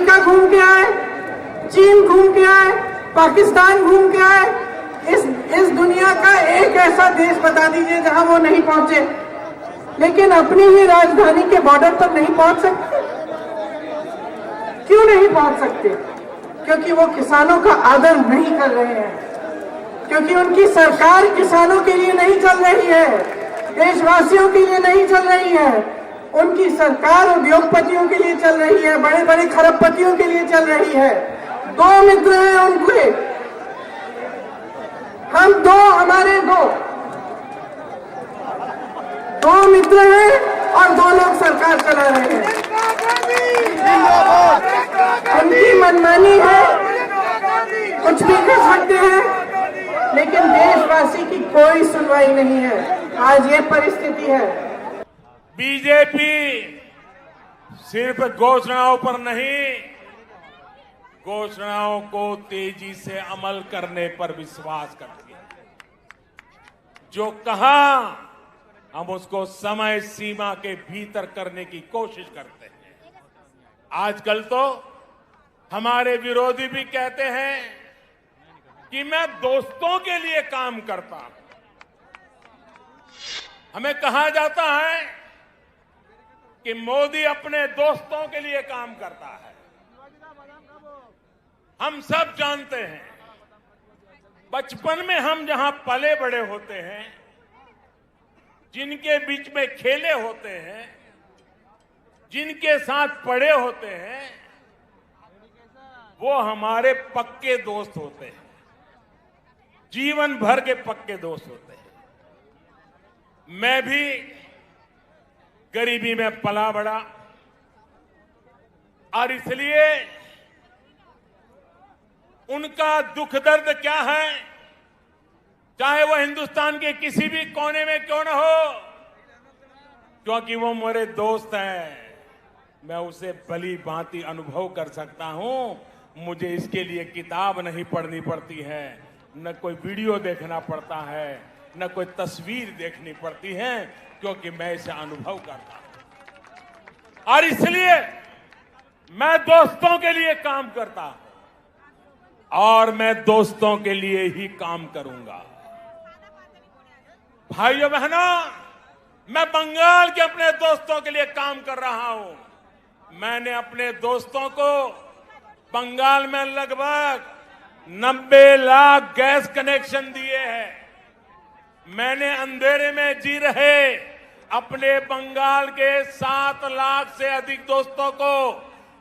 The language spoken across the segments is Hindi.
अमेरिका घूम के आए, चीन घूम के आए, पाकिस्तान घूम के आए, इस दुनिया का एक ऐसा देश बता दीजिए जहां वो नहीं पहुंचे, लेकिन अपनी ही राजधानी के बॉर्डर पर नहीं पहुंच सकते। क्यों नहीं पहुंच सकते? क्योंकि वो किसानों का आदर नहीं कर रहे हैं, क्योंकि उनकी सरकार किसानों के लिए नहीं चल रही है, देशवासियों के लिए नहीं चल रही है। उनकी सरकार उद्योगपतियों के लिए चल रही है, बड़े बड़े खरबपतियों के लिए चल रही है। दो मित्र हैं उनके, हम दो, हमारे दो मित्र हैं और दो लोग सरकार चला रहे हैं। उनकी मनमानी है, कुछ भी कर सकते हैं, लेकिन देशवासी की कोई सुनवाई नहीं है। आज ये परिस्थिति है। बीजेपी सिर्फ घोषणाओं पर नहीं, घोषणाओं को तेजी से अमल करने पर विश्वास करती है। जो कहा हम उसको समय सीमा के भीतर करने की कोशिश करते हैं। आजकल तो हमारे विरोधी भी कहते हैं कि मैं दोस्तों के लिए काम करता हूं। हमें कहा जाता है कि मोदी अपने दोस्तों के लिए काम करता है। हम सब जानते हैं, बचपन में हम जहां पले बड़े होते हैं, जिनके बीच में खेले होते हैं, जिनके साथ पढ़े होते हैं, वो हमारे पक्के दोस्त होते हैं, जीवन भर के पक्के दोस्त होते हैं। मैं भी गरीबी में पला बड़ा और इसलिए उनका दुख दर्द क्या है, चाहे वो हिंदुस्तान के किसी भी कोने में क्यों न हो, क्योंकि वो मेरे दोस्त हैं, मैं उसे भली भांति अनुभव कर सकता हूं। मुझे इसके लिए किताब नहीं पढ़नी पड़ती है, न कोई वीडियो देखना पड़ता है, न कोई तस्वीर देखनी पड़ती है, क्योंकि मैं इसे अनुभव करता हूं। और इसलिए मैं दोस्तों के लिए काम करता हूं और मैं दोस्तों के लिए ही काम करूंगा। भाइयों बहनों, मैं बंगाल के अपने दोस्तों के लिए काम कर रहा हूं। मैंने अपने दोस्तों को बंगाल में लगभग 90 लाख गैस कनेक्शन दिए हैं। मैंने अंधेरे में जी रहे अपने बंगाल के 7 लाख से अधिक दोस्तों को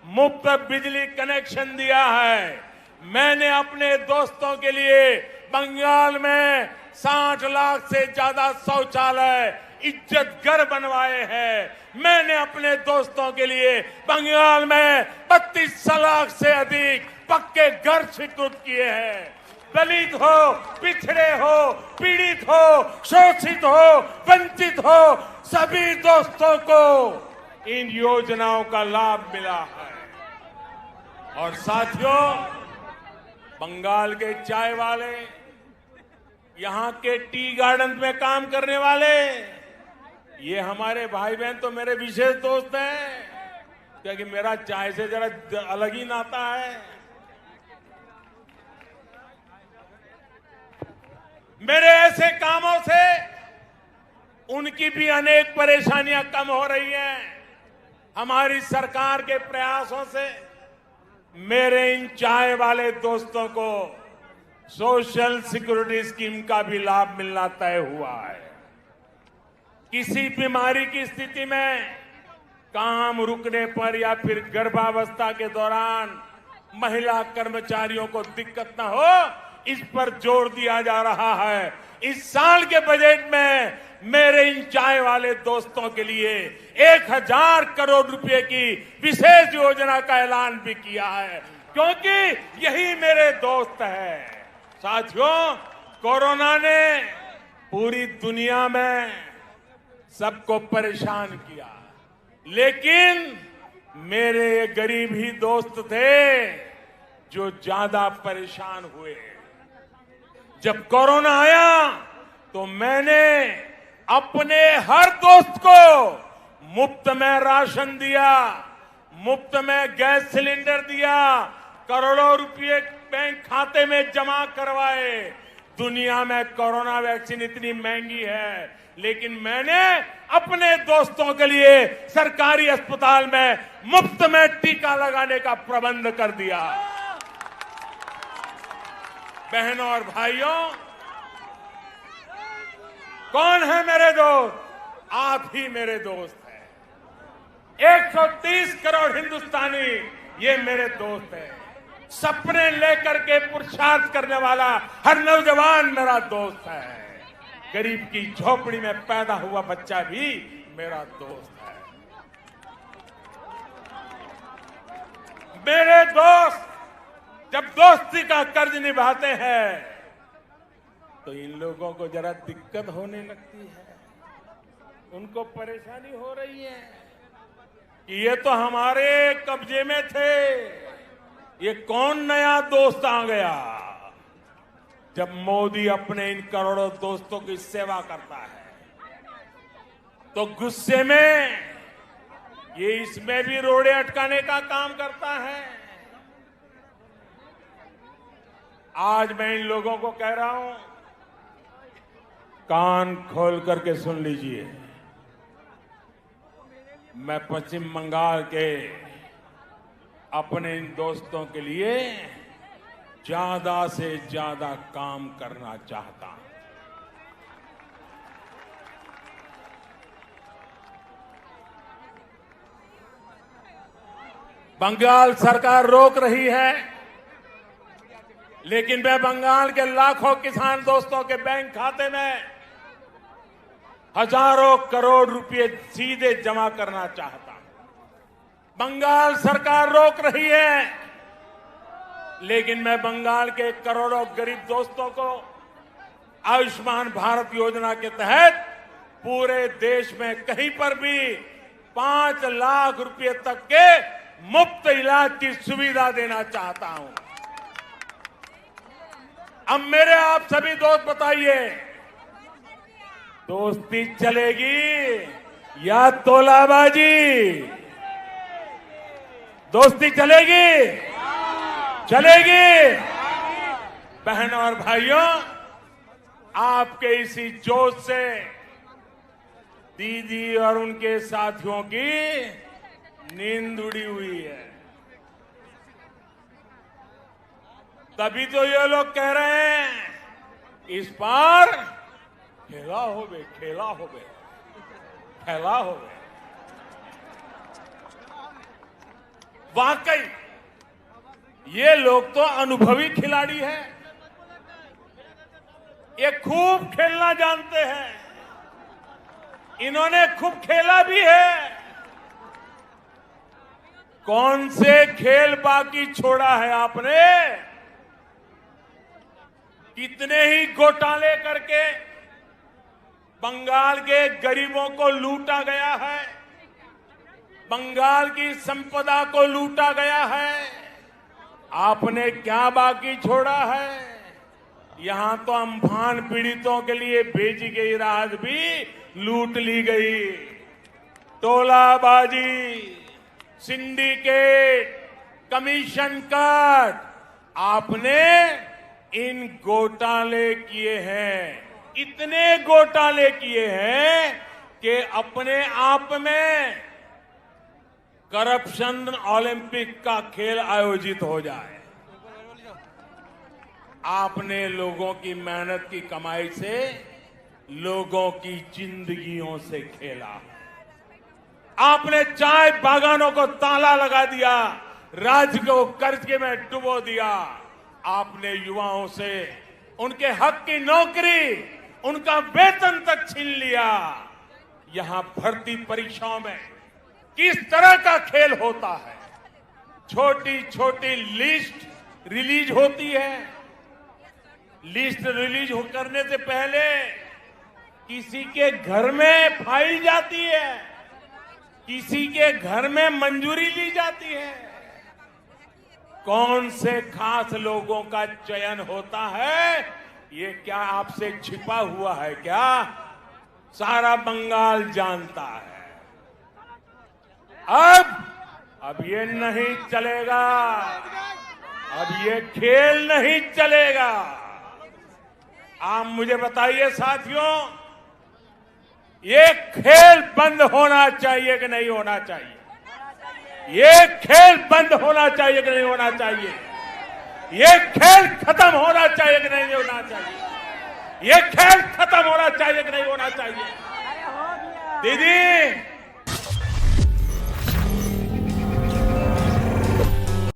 मुफ्त बिजली कनेक्शन दिया है। मैंने अपने दोस्तों के लिए बंगाल में 60 लाख से ज्यादा शौचालय इज्जत घर बनवाए हैं। मैंने अपने दोस्तों के लिए बंगाल में 32 लाख से अधिक पक्के घर स्वीकृत किए हैं। दलित हो, पिछड़े हो, पीड़ित हो, शोषित हो, वंचित हो, सभी दोस्तों को इन योजनाओं का लाभ मिला है। और साथियों, बंगाल के चाय वाले, यहां के टी गार्डन में काम करने वाले, ये हमारे भाई बहन तो मेरे विशेष दोस्त हैं, क्योंकि मेरा चाय से जरा अलग ही नाता है। मेरे ऐसे कामों से उनकी भी अनेक परेशानियां कम हो रही हैं। हमारी सरकार के प्रयासों से मेरे इन चाय वाले दोस्तों को सोशल सिक्योरिटी स्कीम का भी लाभ मिलना तय हुआ है। किसी बीमारी की स्थिति में काम रुकने पर या फिर गर्भावस्था के दौरान महिला कर्मचारियों को दिक्कत न हो, इस पर जोर दिया जा रहा है। इस साल के बजट में मेरे इन चाय वाले दोस्तों के लिए 1000 करोड़ रुपए की विशेष योजना का ऐलान भी किया है, क्योंकि यही मेरे दोस्त हैं। साथियों, कोरोना ने पूरी दुनिया में सबको परेशान किया, लेकिन मेरे ये गरीब ही दोस्त थे जो ज्यादा परेशान हुए। जब कोरोना आया तो मैंने अपने हर दोस्त को मुफ्त में राशन दिया, मुफ्त में गैस सिलेंडर दिया, करोड़ों रुपए बैंक खाते में जमा करवाए। दुनिया में कोरोना वैक्सीन इतनी महंगी है, लेकिन मैंने अपने दोस्तों के लिए सरकारी अस्पताल में मुफ्त में टीका लगाने का प्रबंध कर दिया। बहनों और भाइयों, कौन है मेरे दोस्त? आप ही मेरे दोस्त हैं। 130 करोड़ हिंदुस्तानी ये मेरे दोस्त हैं। सपने लेकर के पुरुषार्थ करने वाला हर नौजवान मेरा दोस्त है। गरीब की झोपड़ी में पैदा हुआ बच्चा भी मेरा दोस्त है। मेरे दोस्त जब दोस्ती का कर्ज निभाते हैं तो इन लोगों को जरा दिक्कत होने लगती है, उनको परेशानी हो रही है कि ये तो हमारे कब्जे में थे, ये कौन नया दोस्त आ गया। जब मोदी अपने इन करोड़ों दोस्तों की सेवा करता है तो गुस्से में ये इसमें भी रोड़े अटकाने का काम करता है। आज मैं इन लोगों को कह रहा हूं, कान खोल करके सुन लीजिए। मैं पश्चिम बंगाल के अपने इन दोस्तों के लिए ज्यादा से ज्यादा काम करना चाहता हूं। बंगाल सरकार रोक रही है, लेकिन मैं बंगाल के लाखों किसान दोस्तों के बैंक खाते में हजारों करोड़ रुपए सीधे जमा करना चाहता हूं। बंगाल सरकार रोक रही है, लेकिन मैं बंगाल के करोड़ों गरीब दोस्तों को आयुष्मान भारत योजना के तहत पूरे देश में कहीं पर भी 5 लाख रुपए तक के मुफ्त इलाज की सुविधा देना चाहता हूं। अब मेरे आप सभी दोस्त बताइए, दोस्ती चलेगी या तोलाबाजी? दोस्ती चलेगी? चलेगी? बहनों और भाइयों, आपके इसी जोश से दीदी और उनके साथियों की नींद उड़ी हुई है। तभी तो ये लोग कह रहे हैं इस बार खेला होवे, खेला होवे, खेला होवे। वाकई ये लोग तो अनुभवी खिलाड़ी हैं, ये खूब खेलना जानते हैं, इन्होंने खूब खेला भी है। कौन से खेल बाकी छोड़ा है आपने? कितने ही घोटाले करके बंगाल के गरीबों को लूटा गया है, बंगाल की संपदा को लूटा गया है। आपने क्या बाकी छोड़ा है? यहां तो अम्फान पीड़ितों के लिए भेजी गई राहत भी लूट ली गई। टोलाबाजी, सिंडिकेट, कमीशन कट, आपने इन घोटाले किए हैं, इतने घोटाले किए हैं कि अपने आप में करप्शन ओलंपिक का खेल आयोजित हो जाए। आपने लोगों की मेहनत की कमाई से लोगों की जिंदगियों से खेला। आपने चाय बागानों को ताला लगा दिया, राज्य को कर्ज में डुबो दिया। आपने युवाओं से उनके हक की नौकरी, उनका वेतन तक छीन लिया। यहां भर्ती परीक्षाओं में किस तरह का खेल होता है? छोटी छोटी लिस्ट रिलीज होती है, लिस्ट रिलीज करने से पहले किसी के घर में फाइल जाती है, किसी के घर में मंजूरी ली जाती है। कौन से खास लोगों का चयन होता है, ये क्या आपसे छिपा हुआ है क्या? सारा बंगाल जानता है। अब ये नहीं चलेगा, अब ये खेल नहीं चलेगा। आप मुझे बताइए साथियों, ये खेल बंद होना चाहिए कि नहीं होना चाहिए? ये खेल बंद होना चाहिए कि नहीं होना चाहिए? ये खेल खत्म होना चाहिए कि नहीं होना चाहिए? ये खेल खत्म होना चाहिए कि नहीं होना चाहिए? दीदी,